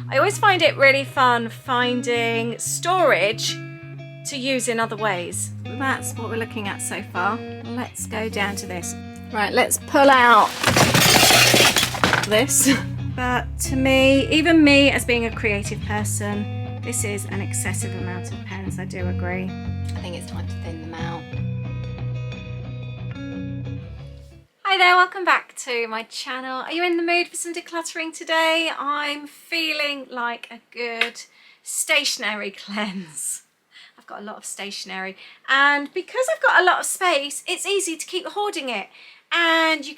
I always find it really fun finding storage to use in other ways. That's what we're looking at so far. Let's go down to this. Right, let's pull out this. But to me, even me as being a creative person, this is an excessive amount of pens, I do agree. I think it's time to thin them out. Hi there, welcome back to my channel. Are you in the mood for some decluttering today? I'm feeling like a good stationery cleanse. I've got a lot of stationery, and because I've got a lot of space, it's easy to keep hoarding it. And you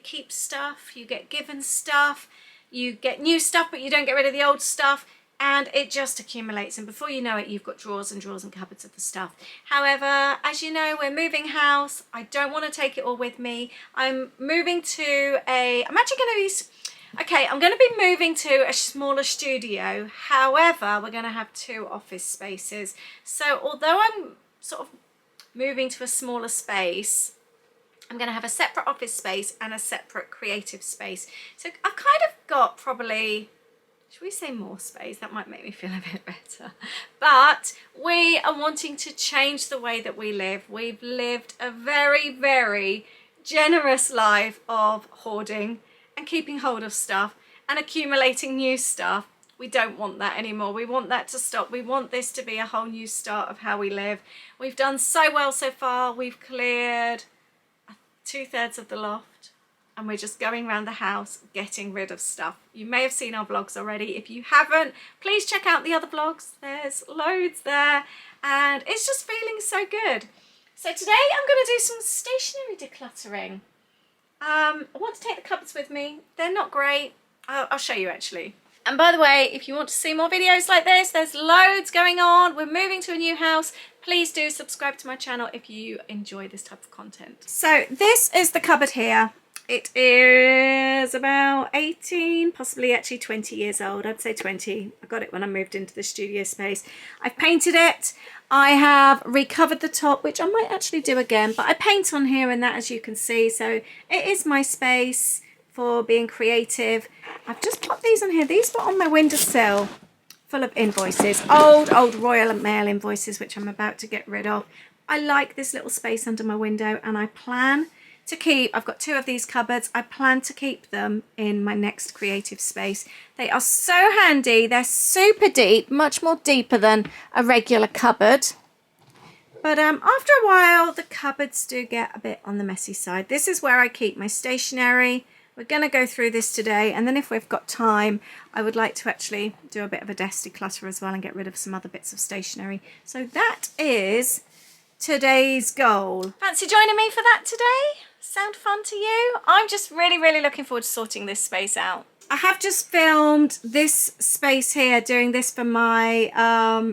keep stuff, you get given stuff, you get new stuff, but you don't get rid of the old stuff. And it just accumulates, and before you know it, you've got drawers and drawers and cupboards of the stuff. However, as you know, we're moving house. I don't want to take it all with me. I'm moving to I'm going to be moving to a smaller studio. However, we're going to have 2 office spaces. So although I'm sort of moving to a smaller space, I'm going to have a separate office space and a separate creative space. So I've kind of got probably, should we say more space? That might make me feel a bit better. But we are wanting to change the way that we live. We've lived a very, very generous life of hoarding and keeping hold of stuff and accumulating new stuff. We don't want that anymore. We want that to stop. We want this to be a whole new start of how we live. We've done so well so far. We've cleared 2/3 of the loft. And we're just going around the house getting rid of stuff. You may have seen our vlogs already. If you haven't, please check out the other vlogs. There's loads there, and it's just feeling so good. So today I'm going to do some stationery decluttering. I want to take the cupboards with me. They're not great. I'll show you actually. And by the way, if you want to see more videos like this, there's loads going on. We're moving to a new house. Please do subscribe to my channel if you enjoy this type of content. So this is the cupboard here. It is about 18, possibly actually 20 years old. I'd say 20. I got it when I moved into the studio space. I've painted it. I have recovered the top, which I might actually do again, but I paint on here and that, as you can see. So it is my space for being creative. I've just put these on here. These were on my windowsill, full of invoices. Old Royal Mail invoices, which I'm about to get rid of. I like this little space under my window, and I plan to keep, I've got 2 of these cupboards. I plan to keep them in my next creative space. They are so handy. They're super deep, much more deeper than a regular cupboard. But after a while, the cupboards do get a bit on the messy side. This is where I keep my stationery. We're going to go through this today, and then if we've got time, I would like to actually do a bit of a desk declutter as well and get rid of some other bits of stationery. So that is today's goal. Fancy joining me for that today? Sound fun to you? I'm just really looking forward to sorting this space out. I have just filmed this space here, doing this for my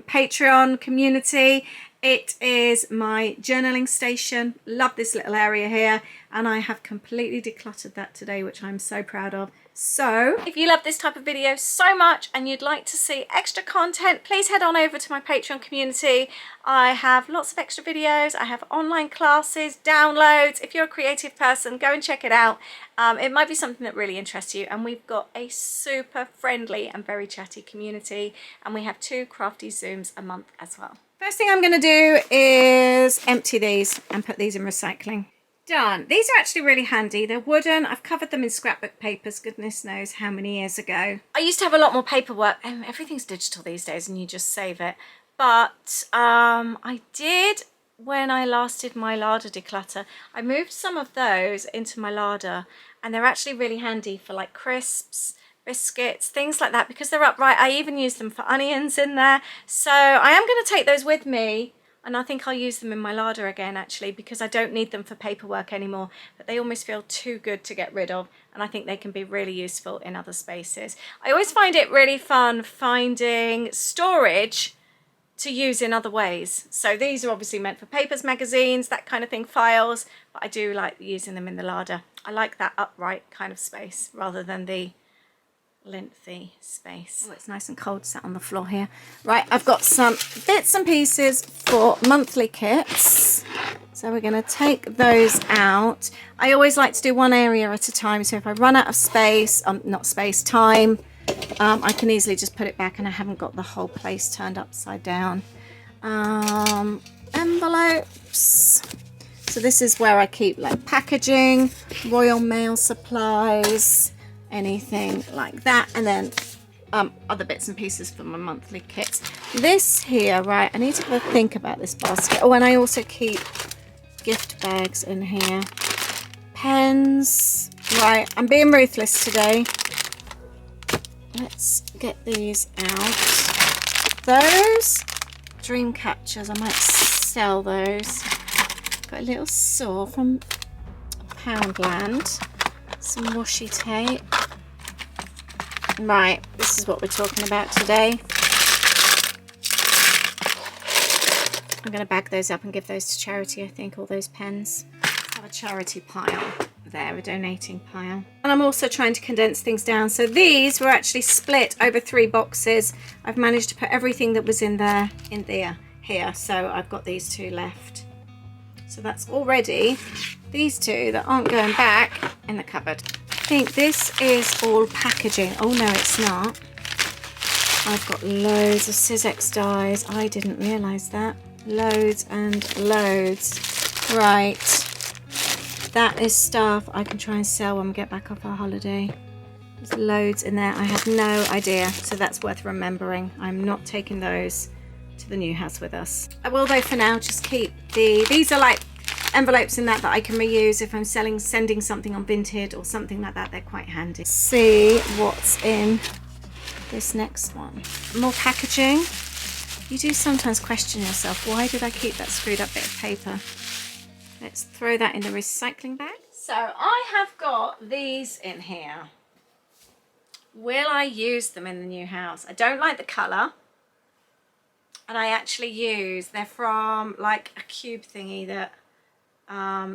Patreon community. It is my journaling station. Love this little area here, and I have completely decluttered that today, which I'm so proud of. So if you love this type of video so much and you'd like to see extra content, please head on over to my Patreon community. I have lots of extra videos. I have online classes, downloads. If you're a creative person, go and check it out. It might be something that really interests you, and we've got a super friendly and very chatty community, and we have 2 crafty Zooms a month as well. First thing I'm going to do is empty these and put these in recycling. Done. These are actually really handy. They're wooden. I've covered them in scrapbook papers, goodness knows how many years ago. I used to have a lot more paperwork, and everything's digital these days and you just save it. But I did, when I last did my larder declutter, I moved some of those into my larder, and they're actually really handy for like crisps, biscuits, things like that, because they're upright. I even use them for onions in there. So I am going to take those with me, and I think I'll use them in my larder again actually, because I don't need them for paperwork anymore, but they almost feel too good to get rid of, and I think they can be really useful in other spaces. I always find it really fun finding storage to use in other ways. So these are obviously meant for papers, magazines, that kind of thing, files, but I do like using them in the larder. I like that upright kind of space rather than the lengthy space. Oh, it's nice and cold sat on the floor here. Right, I've got some bits and pieces for monthly kits. So we're going to take those out. I always like to do one area at a time. So if I run out of space, time, I can easily just put it back and I haven't got the whole place turned upside down. Envelopes. So this is where I keep like packaging, Royal Mail supplies, anything like that. And then other bits and pieces for my monthly kits. This here, right, I need to have a think about this basket. Oh, and I also keep gift bags in here. Pens. Right, I'm being ruthless today. Let's get these out. Those dream catchers, I might sell those. Got a little saw from Poundland. Some washi tape. Right, this is what we're talking about today. I'm going to bag those up and give those to charity, I think, all those pens. Let's have a charity pile there, a donating pile. And I'm also trying to condense things down. So these were actually split over 3 boxes. I've managed to put everything that was in there here. So I've got these 2 left. So that's already these 2 that aren't going back in the cupboard. I think this is all packaging. Oh no, it's not. I've got loads of Sizex dies. I didn't realise that. Loads and loads. Right. That is stuff I can try and sell when we get back off our holiday. There's loads in there. I have no idea. So that's worth remembering. I'm not taking those to the new house with us. I will though for now just keep these are like envelopes in that I can reuse if I'm sending something on Vinted or something like that. They're quite handy. See what's in this next one. More packaging. You do sometimes question yourself, why did I keep that screwed up bit of paper? Let's throw that in the recycling bag. So I have got these in here. Will I use them in the new house? I don't like the colour. And I actually they're from like a cube thingy that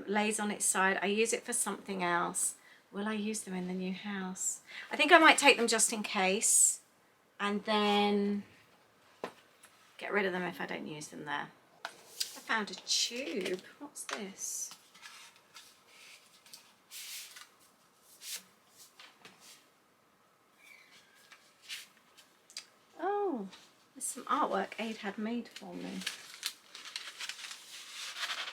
lays on its side. I use it for something else. Will I use them in the new house? I think I might take them just in case and then get rid of them if I don't use them there. I found a tube. What's this? Oh, there's some artwork Aid had made for me.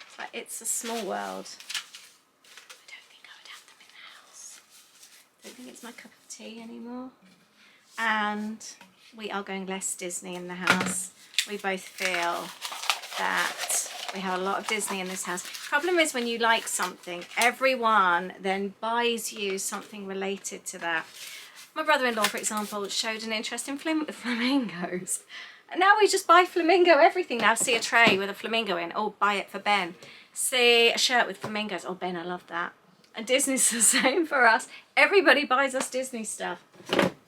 It's like It's a Small World. I don't think I would have them in the house. I don't think it's my cup of tea anymore. And we are going less Disney in the house. We both feel that we have a lot of Disney in this house. Problem is when you like something, everyone then buys you something related to that. My brother-in-law, for example, showed an interest in flamingos. And now we just buy flamingo everything now. See a tray with a flamingo in, oh, buy it for Ben. See a shirt with flamingos, oh, Ben, I love that. And Disney's the same for us. Everybody buys us Disney stuff,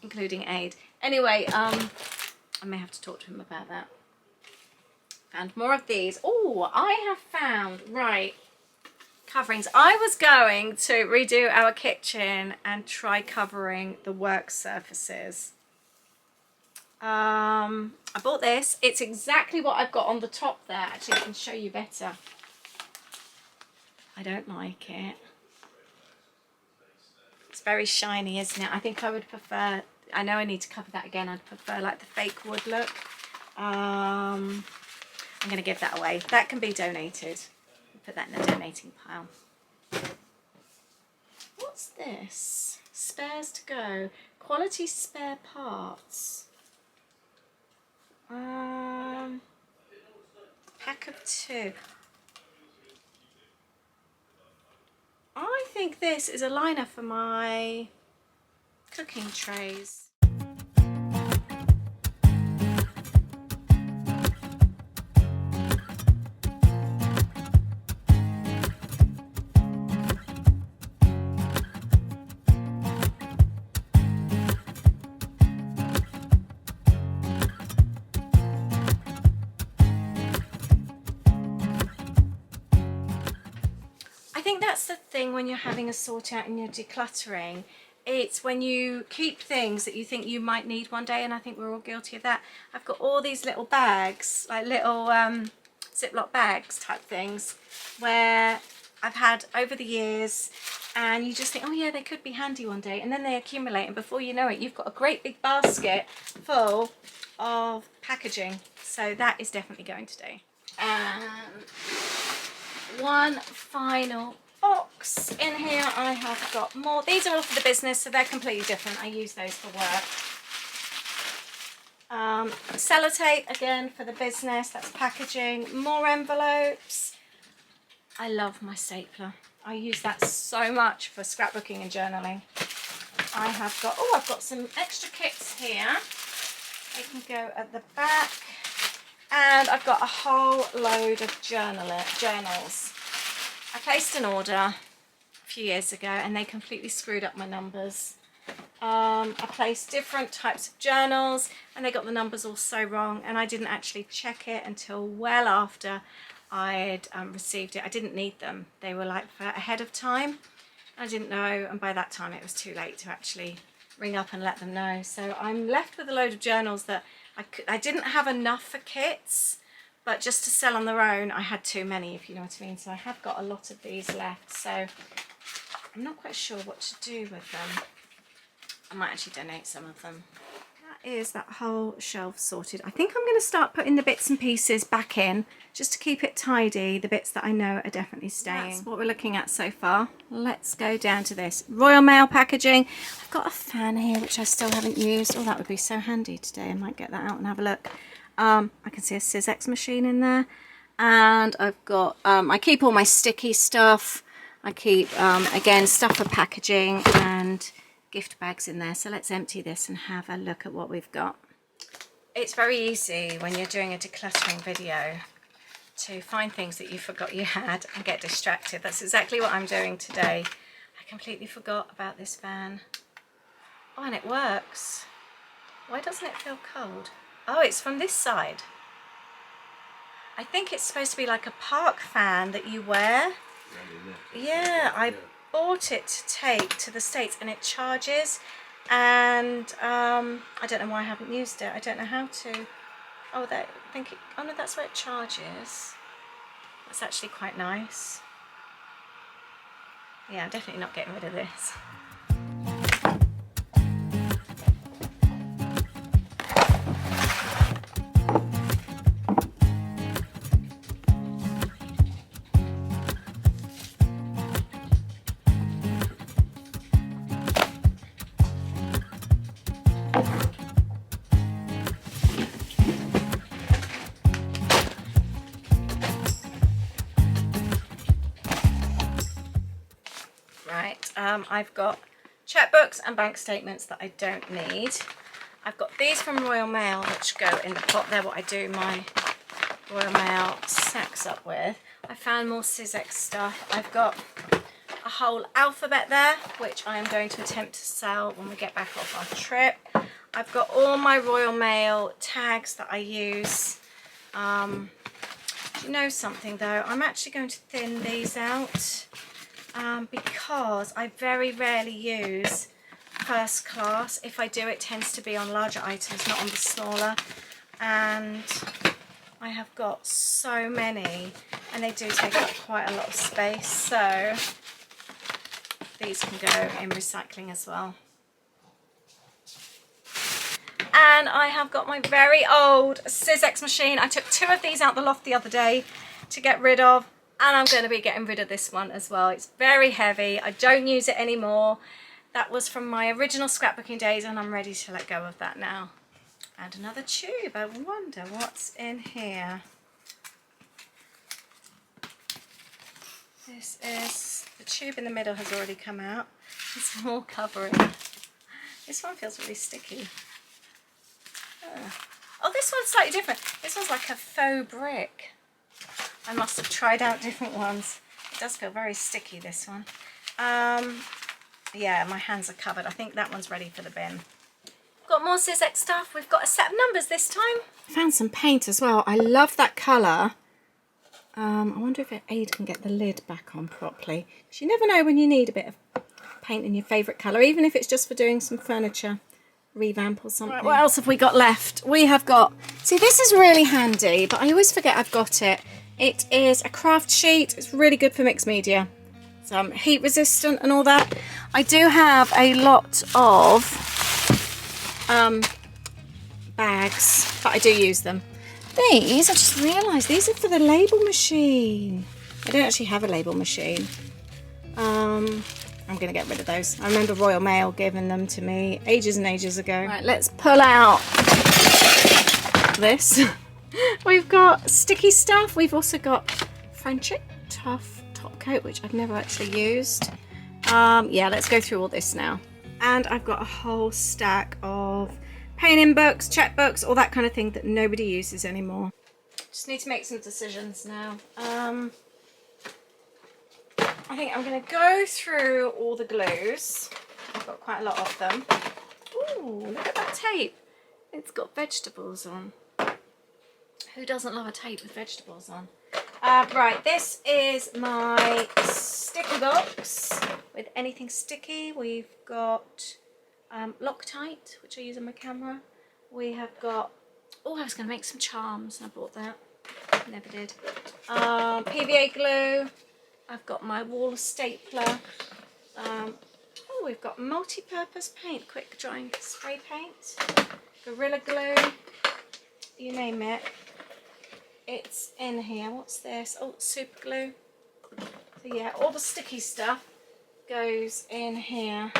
including Aid. Anyway, I may have to talk to him about that. Found more of these. Oh, I have found, right, coverings. I was going to redo our kitchen and try covering the work surfaces. I bought this. It's exactly what I've got on the top there. Actually, I can show you better. I don't like it. It's very shiny, isn't it? I think I would prefer, I know I need to cover that again. I'd prefer like the fake wood look. I'm going to give that away. That can be donated. Put that in the donating pile. What's this? Spares to go. Quality spare parts. Pack of 2. I think this is a liner for my cooking trays. I think that's the thing when you're having a sort out and you're decluttering. It's when you keep things that you think you might need one day, and I think we're all guilty of that. I've got all these little bags, like little Ziploc bags type things, where I've had over the years and you just think, oh yeah, they could be handy one day, and then they accumulate, and before you know it, you've got a great big basket full of packaging. So that is definitely going today. And one final box in here. I have got more. These are all for the business, so they're completely different. I use those for work. Sellotape again for the business, that's packaging. More envelopes. I love my stapler. I use that so much for scrapbooking and journaling. I have got, oh, I've got some extra kits here. They can go at the back. And I've got a whole load of journals. I placed an order a few years ago and they completely screwed up my numbers. I placed different types of journals and they got the numbers all so wrong, and I didn't actually check it until well after I'd received it. I didn't need them. They were like for ahead of time. I didn't know, and by that time it was too late to actually ring up and let them know. So I'm left with a load of journals that I didn't have enough for kits, but just to sell on their own I had too many, if you know what I mean. So I have got a lot of these left, so I'm not quite sure what to do with them. I might actually donate some of them. That is that whole shelf sorted. I think I'm going to start putting the bits and pieces back in just to keep it tidy, the bits that I know are definitely staying. That's what we're looking at so far. Let's go down to this. Royal Mail packaging. I've got a fan here which I still haven't used. Oh, that would be so handy today. I might get that out and have a look. I can see a Sizzix machine in there. And I've got, I keep all my sticky stuff. I keep, again, stuff for packaging and gift bags in there. So let's empty this and have a look at what we've got. It's very easy when you're doing a decluttering video to find things that you forgot you had and get distracted. That's exactly what I'm doing today. I completely forgot about this fan. Oh, and it works. Why doesn't it feel cold? Oh, it's from this side. I think it's supposed to be like a park fan that you wear. Yeah, I bought it to take to the States and it charges, and I don't know why I haven't used it. I don't know how to. Oh, oh no, that's where it charges. That's actually quite nice. Yeah, I'm definitely not getting rid of this. I've got checkbooks and bank statements that I don't need. I've got these from Royal Mail which go in the pot. They're what I do my Royal Mail sacks up with. I found more Sizzix stuff. I've got a whole alphabet there which I am going to attempt to sell when we get back off our trip. I've got all my Royal Mail tags that I use. Do you know something though? I'm actually going to thin these out. Because I very rarely use first class. If I do, it tends to be on larger items, not on the smaller. And I have got so many and they do take up quite a lot of space. So these can go in recycling as well. And I have got my very old Sizzix machine. I took 2 of these out the loft the other day to get rid of. And I'm going to be getting rid of this one as well. It's very heavy. I don't use it anymore. That was from my original scrapbooking days and I'm ready to let go of that now. And another tube. I wonder what's in here. This is, the tube in the middle has already come out. There's more covering. This one feels really sticky. Oh, this one's slightly different. This one's like a faux brick. I must have tried out different ones. It does feel very sticky, this one. Yeah, my hands are covered. I think that one's ready for the bin. Got more Sizzix stuff. We've got a set of numbers this time. I found some paint as well. I love that colour. I wonder if Aid can get the lid back on properly. Because you never know when you need a bit of paint in your favourite colour, even if it's just for doing some furniture revamp or something. Right, what else have we got left? We have got, see, this is really handy, but I always forget I've got it. It is a craft sheet. It's really good for mixed media. heat resistant and all that. I do have a lot of bags, but I do use them. These, I just realised, these are for the label machine. I don't actually have a label machine. I'm going to get rid of those. I remember Royal Mail giving them to me ages and ages ago. Right, let's pull out this. We've got sticky stuff. We've also got Friendship Tough Top Coat, which I've never actually used. Yeah, let's go through all this now. And I've got a whole stack of paint-in books, checkbooks, all that kind of thing that nobody uses anymore. Just need to make some decisions now. I think I'm going to go through all the glues. I've got quite a lot of them. Ooh, look at that tape. It's got vegetables on. Who doesn't love a tape with vegetables on? Right, this is my sticky box with anything sticky. We've got Loctite, which I use on my camera. We have got, oh, I was going to make some charms and I bought that. Never did. PVA glue. I've got my wall stapler. Oh, we've got multi-purpose paint, quick drying spray paint, Gorilla Glue, you name it. It's in here. What's this? Oh, super glue. So yeah, all the sticky stuff goes in here.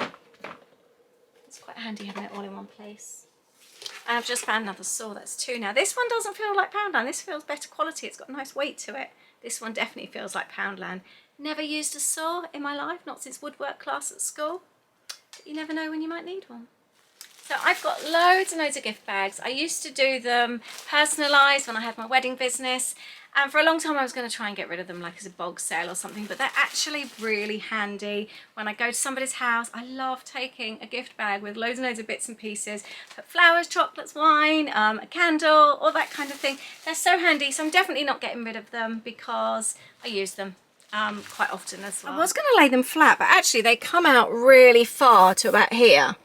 It's quite handy having it all in one place. And I've just found another saw. That's 2 now. This one doesn't feel like Poundland. This feels better quality. It's got a nice weight to it. This one definitely feels like Poundland. Never used a saw in my life, not since woodwork class at school. But you never know when you might need one. So I've got loads and loads of gift bags. I used to do them personalised when I had my wedding business. And for a long time I was going to try and get rid of them like as a bog sale or something. But they're actually really handy. When I go to somebody's house, I love taking a gift bag with loads and loads of bits and pieces. Put flowers, chocolates, wine, a candle, all that kind of thing. They're so handy. So I'm definitely not getting rid of them because I use them quite often as well. I was going to lay them flat, but actually they come out really far to about here.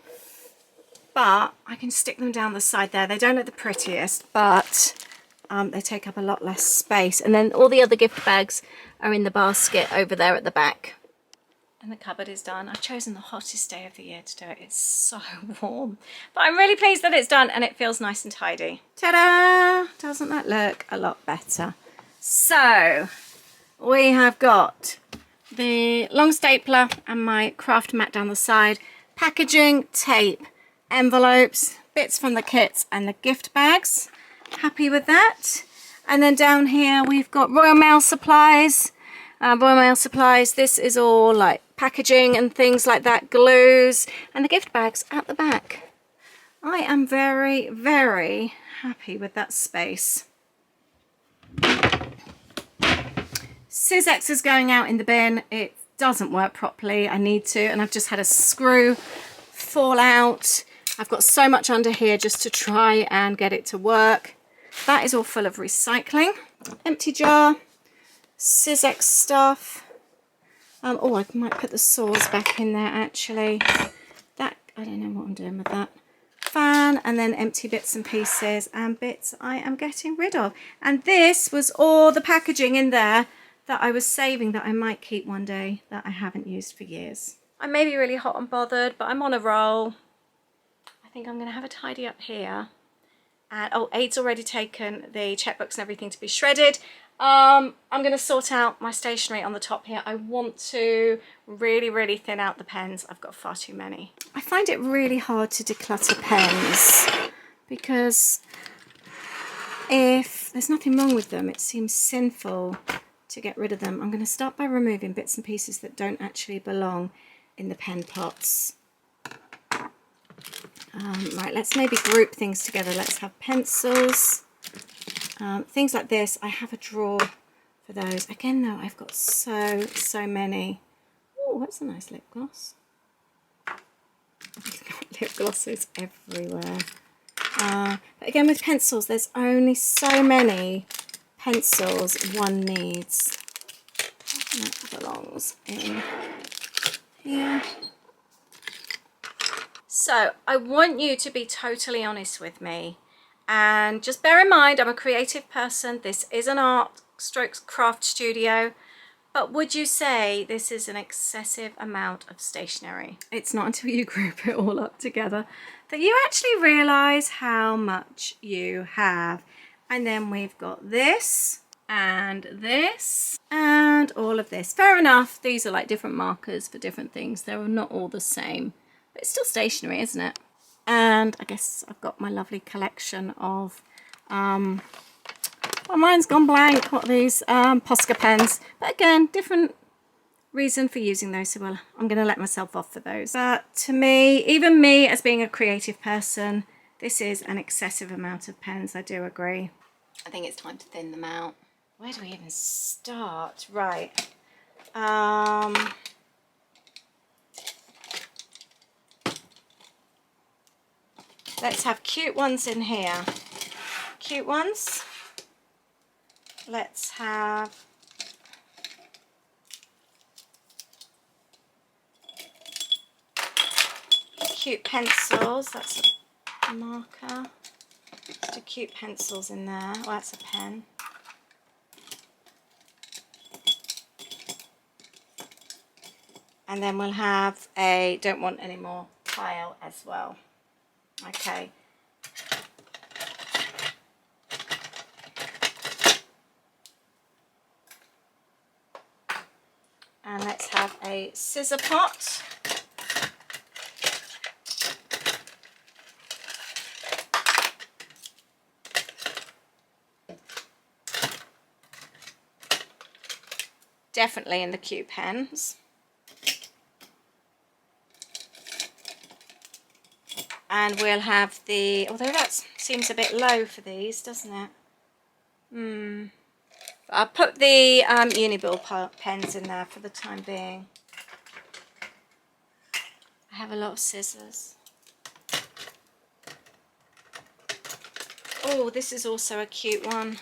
But I can stick them down the side there. They don't look the prettiest, but they take up a lot less space. And then all the other gift bags are in the basket over there at the back. And the cupboard is done. I've chosen the hottest day of the year to do it. It's so warm. But I'm really pleased that it's done and it feels nice and tidy. Ta-da! Doesn't that look a lot better? So we have got the long stapler and my craft mat down the side, packaging, tape, envelopes, bits from the kits and the gift bags. Happy with that. And then down here we've got Royal Mail supplies. This is all like packaging and things like that, glues, and the gift bags at the back. I am very, very happy with that space. Syzex is going out in the bin. It doesn't work properly. I need to, and I've just had a screw fall out. I've got so much under here just to try and get it to work. That is all full of recycling. Empty jar, Syzex stuff. Oh, I might put the saws back in there actually. That, I don't know what I'm doing with that. Fan, and then empty bits and pieces and bits I am getting rid of. And this was all the packaging in there that I was saving that I might keep one day that I haven't used for years. I may be really hot and bothered, but I'm on a roll. I think I'm going to have a tidy up here. And oh, Aid's already taken the checkbooks and everything to be shredded. I'm going to sort out my stationery on the top here. I want to really, really thin out the pens. I've got far too many. I find it really hard to declutter pens because if there's nothing wrong with them, it seems sinful to get rid of them. I'm going to start by removing bits and pieces that don't actually belong in the pen pots. Right, let's maybe group things together. Let's have pencils, things like this. I have a drawer for those. Again, though, I've got so many. Oh, that's a nice lip gloss. I've got lip glosses everywhere. But again, with pencils, there's only so many pencils one needs. That belongs in here. So I want you to be totally honest with me, and just bear in mind I'm a creative person. This is an art strokes craft studio, But would you say this is an excessive amount of stationery? It's not until you group it all up together that you actually realise how much you have. And then we've got this and this and all of this. Fair enough, these are like different markers for different things. They're not all the same, but it's still stationery, isn't it? And I guess I've got my lovely collection of well, mine's gone blank. What are these? Posca pens. But again, different reason for using those. So well, I'm going to let myself off for those. But to me, even me as being a creative person, this is an excessive amount of pens. I do agree. I think it's time to thin them out. Where do we even start? Right. Let's have cute ones in here. Cute ones. Let's have cute pencils. That's a marker. Do cute pencils in there. Oh, that's a pen. And then we'll have a don't want any more pile as well. Okay. And let's have a scissor pot. Definitely in the cute pens. And we'll have the, although that seems a bit low for these, doesn't it? I'll put the Uniball pens in there for the time being. I have a lot of scissors. Oh, this is also a cute one.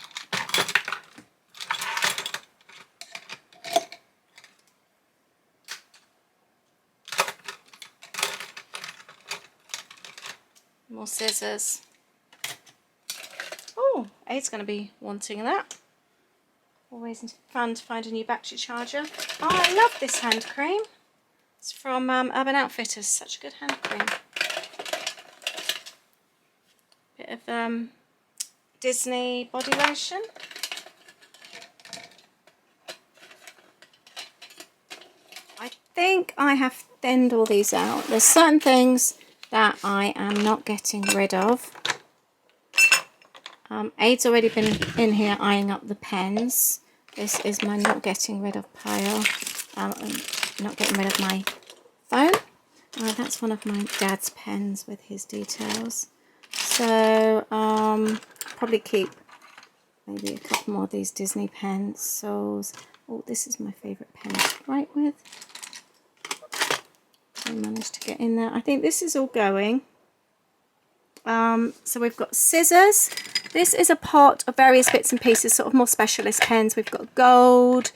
More scissors. Oh, Aid's going to be wanting that. Always fun to find a new battery charger. Oh, I love this hand cream. It's from Urban Outfitters. Such a good hand cream. Bit of Disney body lotion. I think I have thinned all these out. There's certain things that I am not getting rid of. Aid's already been in here eyeing up the pens. This is my not getting rid of pile. I'm not getting rid of my phone. That's one of my dad's pens with his details. So probably keep maybe a couple more of these Disney pencils. Oh, this is my favourite pen to write with. I managed to get in there. I think this is all going. So we've got scissors. This is a pot of various bits and pieces, sort of more specialist pens. We've got gold,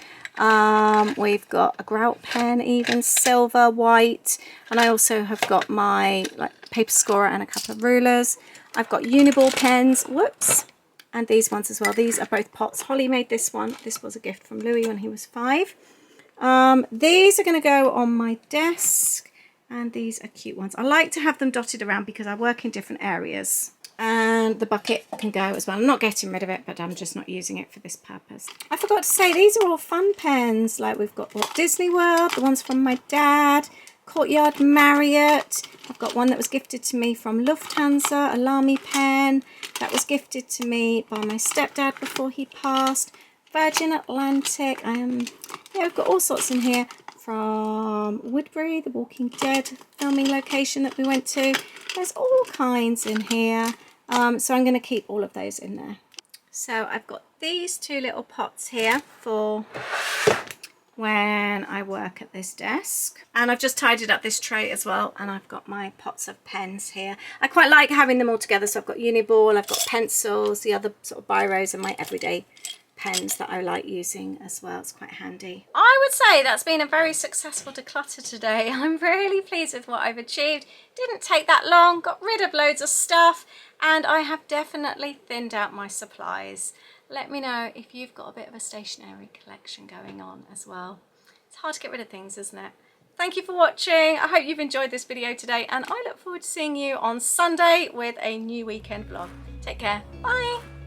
we've got a grout pen, even silver, white, and I also have got my paper scorer and a couple of rulers. I've got Uniball pens, whoops, and these ones as well. These are both pots. Holly made this one. This was a gift from Louis when he was 5. These are going to go on my desk, and these are cute ones. I like to have them dotted around because I work in different areas. And the bucket can go as well. I'm not getting rid of it, but I'm just not using it for this purpose. I forgot to say, these are all fun pens. Like we've got Walt Disney World, the ones from my dad, Courtyard Marriott. I've got one that was gifted to me from Lufthansa, a Lamy pen. That was gifted to me by my stepdad before he passed. Virgin Atlantic. Yeah, I've got all sorts in here. From Woodbury, the Walking Dead filming location that we went to. There's all kinds in here. So I'm going to keep all of those in there. So I've got these 2 little pots here for when I work at this desk. And I've just tidied up this tray as well. And I've got my pots of pens here. I quite like having them all together. So I've got Uniball, I've got pencils, the other sort of biros, and my everyday pens that I like using as well. It's quite handy. I would say that's been a very successful declutter today. I'm really pleased with what I've achieved. Didn't take that long, got rid of loads of stuff, and I have definitely thinned out my supplies. Let me know if you've got a bit of a stationery collection going on as well. It's hard to get rid of things, isn't it? Thank you for watching. I hope you've enjoyed this video today, and I look forward to seeing you on Sunday with a new weekend vlog. Take care. Bye.